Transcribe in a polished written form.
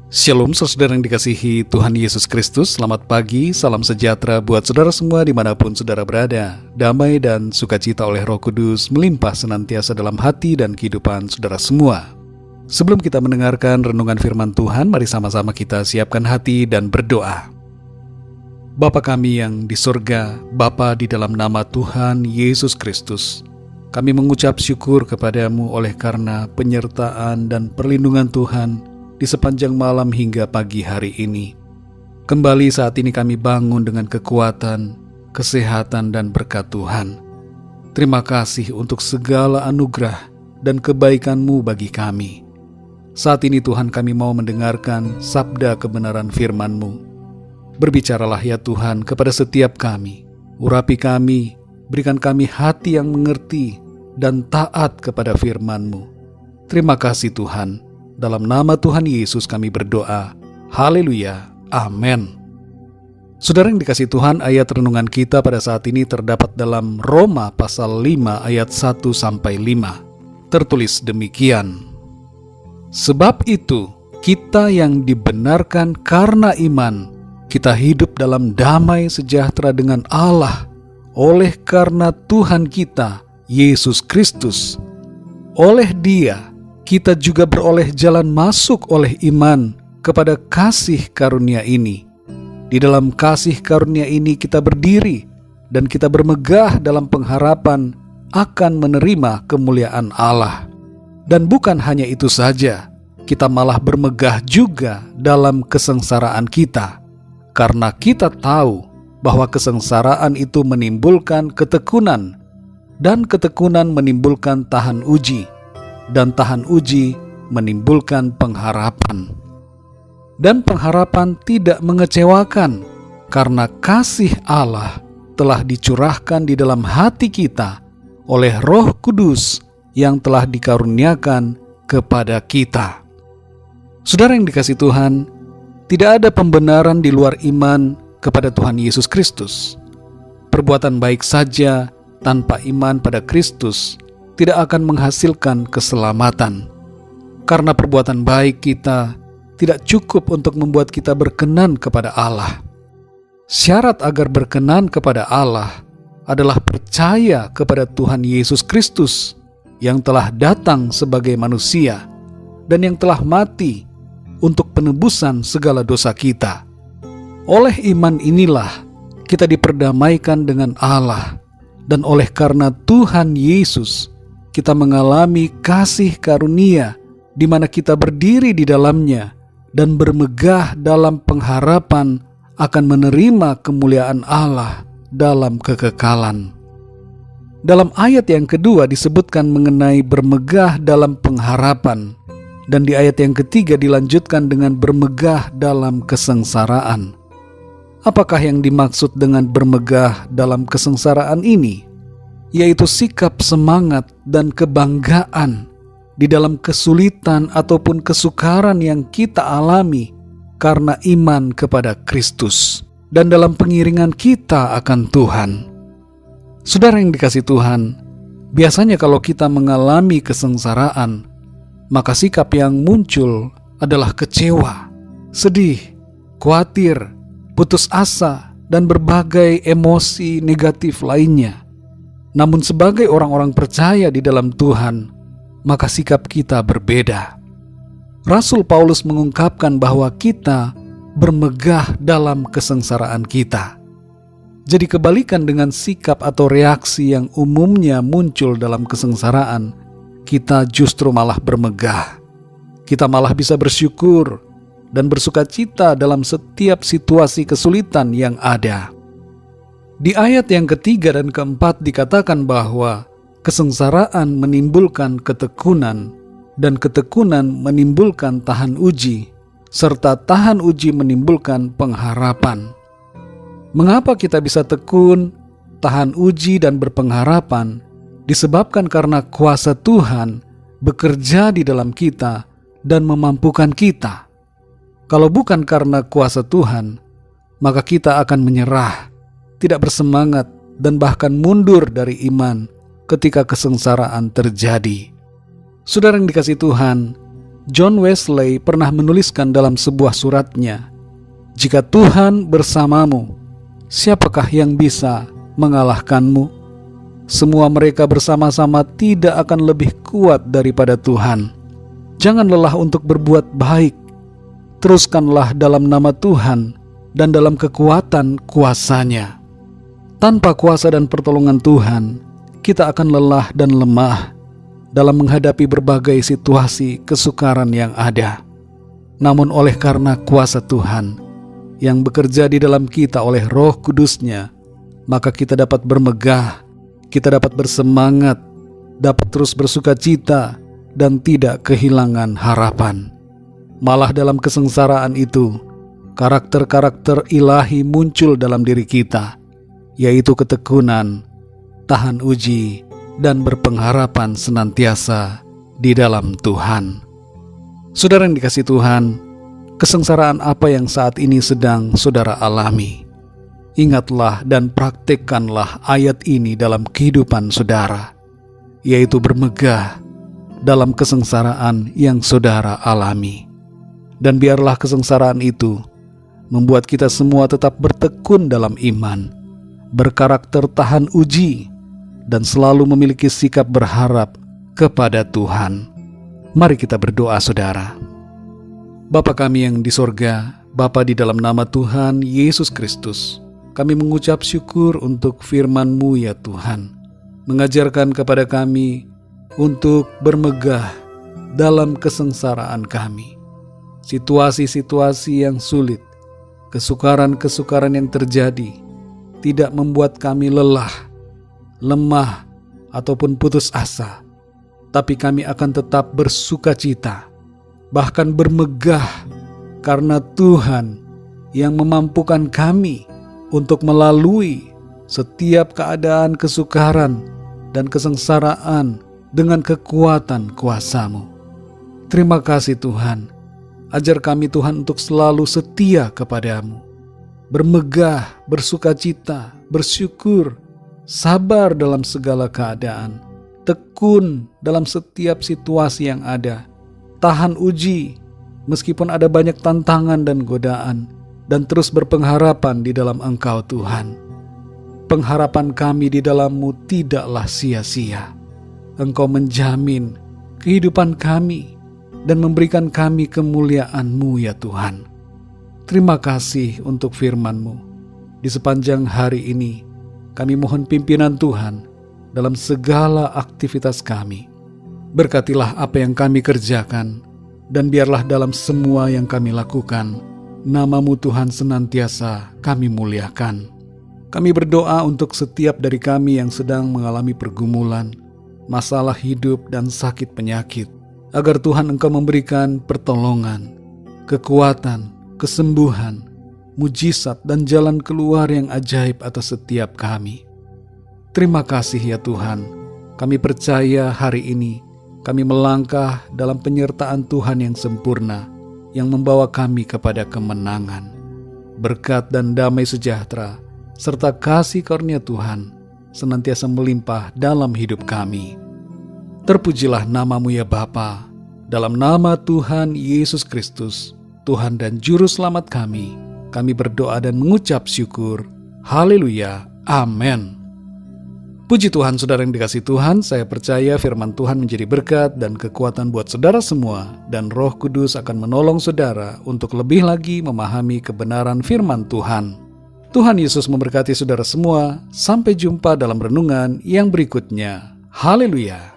Shalom saudara yang dikasihi Tuhan Yesus Kristus. Selamat pagi, salam sejahtera buat saudara semua dimanapun saudara berada. Damai dan sukacita oleh Roh Kudus melimpah senantiasa dalam hati dan kehidupan saudara semua. Sebelum kita mendengarkan renungan firman Tuhan, mari sama-sama kita siapkan hati dan berdoa. Bapa kami yang di surga, Bapa di dalam nama Tuhan Yesus Kristus, kami mengucap syukur kepadamu oleh karena penyertaan dan perlindungan Tuhan di sepanjang malam hingga pagi hari ini. Kembali saat ini kami bangun dengan kekuatan, kesehatan dan berkat Tuhan. Terima kasih untuk segala anugerah dan kebaikan-Mu bagi kami. Saat ini Tuhan, kami mau mendengarkan sabda kebenaran firman-Mu. Berbicaralah ya Tuhan kepada setiap kami. Urapi kami, berikan kami hati yang mengerti dan taat kepada firman-Mu. Terima kasih Tuhan. Dalam nama Tuhan Yesus kami berdoa. Haleluya. Amin. Saudara yang dikasihi Tuhan, ayat renungan kita pada saat ini terdapat dalam Roma pasal 5 ayat 1-5. Tertulis demikian. Sebab itu, kita yang dibenarkan karena iman, kita hidup dalam damai sejahtera dengan Allah oleh karena Tuhan kita, Yesus Kristus. Oleh Dia, kita juga beroleh jalan masuk oleh iman kepada kasih karunia ini. Di dalam kasih karunia ini kita berdiri dan kita bermegah dalam pengharapan akan menerima kemuliaan Allah. Dan bukan hanya itu saja, kita malah bermegah juga dalam kesengsaraan kita. Karena kita tahu bahwa kesengsaraan itu menimbulkan ketekunan, dan ketekunan menimbulkan tahan uji, dan tahan uji menimbulkan pengharapan. Dan pengharapan tidak mengecewakan, karena kasih Allah telah dicurahkan di dalam hati kita oleh Roh Kudus yang telah dikaruniakan kepada kita. Saudara yang dikasihi Tuhan, tidak ada pembenaran di luar iman kepada Tuhan Yesus Kristus. Perbuatan baik saja tanpa iman pada Kristus tidak akan menghasilkan keselamatan. Karena perbuatan baik kita tidak cukup untuk membuat kita berkenan kepada Allah. Syarat agar berkenan kepada Allah adalah percaya kepada Tuhan Yesus Kristus yang telah datang sebagai manusia dan yang telah mati untuk penebusan segala dosa kita. Oleh iman inilah kita diperdamaikan dengan Allah, dan oleh karena Tuhan Yesus kita mengalami kasih karunia di mana kita berdiri di dalamnya dan bermegah dalam pengharapan akan menerima kemuliaan Allah dalam kekekalan. Dalam ayat yang kedua disebutkan mengenai bermegah dalam pengharapan, dan di ayat yang ketiga dilanjutkan dengan bermegah dalam kesengsaraan. Apakah yang dimaksud dengan bermegah dalam kesengsaraan ini? Yaitu sikap semangat dan kebanggaan di dalam kesulitan ataupun kesukaran yang kita alami karena iman kepada Kristus dan dalam pengiringan kita akan Tuhan. Saudara yang dikasihi Tuhan, biasanya kalau kita mengalami kesengsaraan, maka sikap yang muncul adalah kecewa, sedih, khawatir, putus asa, dan berbagai emosi negatif lainnya. Namun sebagai orang-orang percaya di dalam Tuhan, maka sikap kita berbeda. Rasul Paulus mengungkapkan bahwa kita bermegah dalam kesengsaraan kita. Jadi kebalikan dengan sikap atau reaksi yang umumnya muncul dalam kesengsaraan, kita justru malah bermegah. Kita malah bisa bersyukur dan bersukacita dalam setiap situasi kesulitan yang ada. Di ayat yang ketiga dan keempat dikatakan bahwa kesengsaraan menimbulkan ketekunan, dan ketekunan menimbulkan tahan uji, serta tahan uji menimbulkan pengharapan. Mengapa kita bisa tekun, tahan uji dan berpengharapan? Disebabkan karena kuasa Tuhan bekerja di dalam kita dan memampukan kita. Kalau bukan karena kuasa Tuhan, maka kita akan menyerah, tidak bersemangat, dan bahkan mundur dari iman ketika kesengsaraan terjadi. Saudara yang dikasihi Tuhan, John Wesley pernah menuliskan dalam sebuah suratnya, "Jika Tuhan bersamamu, siapakah yang bisa mengalahkanmu? Semua mereka bersama-sama tidak akan lebih kuat daripada Tuhan. Jangan lelah untuk berbuat baik. Teruskanlah dalam nama Tuhan dan dalam kekuatan kuasa-Nya. Tanpa kuasa dan pertolongan Tuhan, kita akan lelah dan lemah dalam menghadapi berbagai situasi kesukaran yang ada. Namun oleh karena kuasa Tuhan yang bekerja di dalam kita oleh Roh Kudus-Nya, maka kita dapat bermegah, kita dapat bersemangat, dapat terus bersuka cita, dan tidak kehilangan harapan. Malah dalam kesengsaraan itu, karakter-karakter ilahi muncul dalam diri kita, yaitu ketekunan, tahan uji, dan berpengharapan senantiasa di dalam Tuhan. Saudara yang dikasihi Tuhan, kesengsaraan apa yang saat ini sedang saudara alami? Ingatlah dan praktekkanlah ayat ini dalam kehidupan saudara, yaitu bermegah dalam kesengsaraan yang saudara alami. Dan biarlah kesengsaraan itu membuat kita semua tetap bertekun dalam iman, berkarakter tahan uji, dan selalu memiliki sikap berharap kepada Tuhan. Mari kita berdoa saudara. Bapa kami yang di sorga, Bapa di dalam nama Tuhan Yesus Kristus, kami mengucap syukur untuk firman-Mu ya Tuhan, mengajarkan kepada kami untuk bermegah dalam kesengsaraan kami. Situasi-situasi yang sulit, kesukaran-kesukaran yang terjadi, tidak membuat kami lelah, lemah, ataupun putus asa, tapi kami akan tetap bersuka cita, bahkan bermegah, karena Tuhan yang memampukan kami untuk melalui setiap keadaan kesukaran dan kesengsaraan dengan kekuatan kuasa-Mu. Terima kasih Tuhan, ajar kami Tuhan untuk selalu setia kepada-Mu, bermegah, bersuka cita, bersyukur, sabar dalam segala keadaan, tekun dalam setiap situasi yang ada, tahan uji meskipun ada banyak tantangan dan godaan, dan terus berpengharapan di dalam Engkau Tuhan. Pengharapan kami di dalam-Mu tidaklah sia-sia. Engkau menjamin kehidupan kami dan memberikan kami kemuliaan-Mu ya Tuhan. Terima kasih untuk firman-Mu. Di sepanjang hari ini, kami mohon pimpinan Tuhan dalam segala aktivitas kami. Berkatilah apa yang kami kerjakan, dan biarlah dalam semua yang kami lakukan, nama-Mu Tuhan senantiasa kami muliakan. Kami berdoa untuk setiap dari kami yang sedang mengalami pergumulan, masalah hidup dan sakit penyakit, agar Tuhan Engkau memberikan pertolongan, kekuatan, kesembuhan, mujizat dan jalan keluar yang ajaib atas setiap kami. Terima kasih ya Tuhan, kami percaya hari ini kami melangkah dalam penyertaan Tuhan yang sempurna, yang membawa kami kepada kemenangan. Berkat dan damai sejahtera serta kasih karunia Tuhan senantiasa melimpah dalam hidup kami. Terpujilah nama-Mu ya Bapa, dalam nama Tuhan Yesus Kristus, Tuhan dan Juru Selamat kami berdoa dan mengucap syukur. Haleluya, amin. Puji Tuhan, saudara yang dikasihi Tuhan, saya percaya firman Tuhan menjadi berkat dan kekuatan buat saudara semua, dan Roh Kudus akan menolong saudara untuk lebih lagi memahami kebenaran firman Tuhan. Tuhan Yesus memberkati saudara semua. Sampai jumpa dalam renungan yang berikutnya. Haleluya.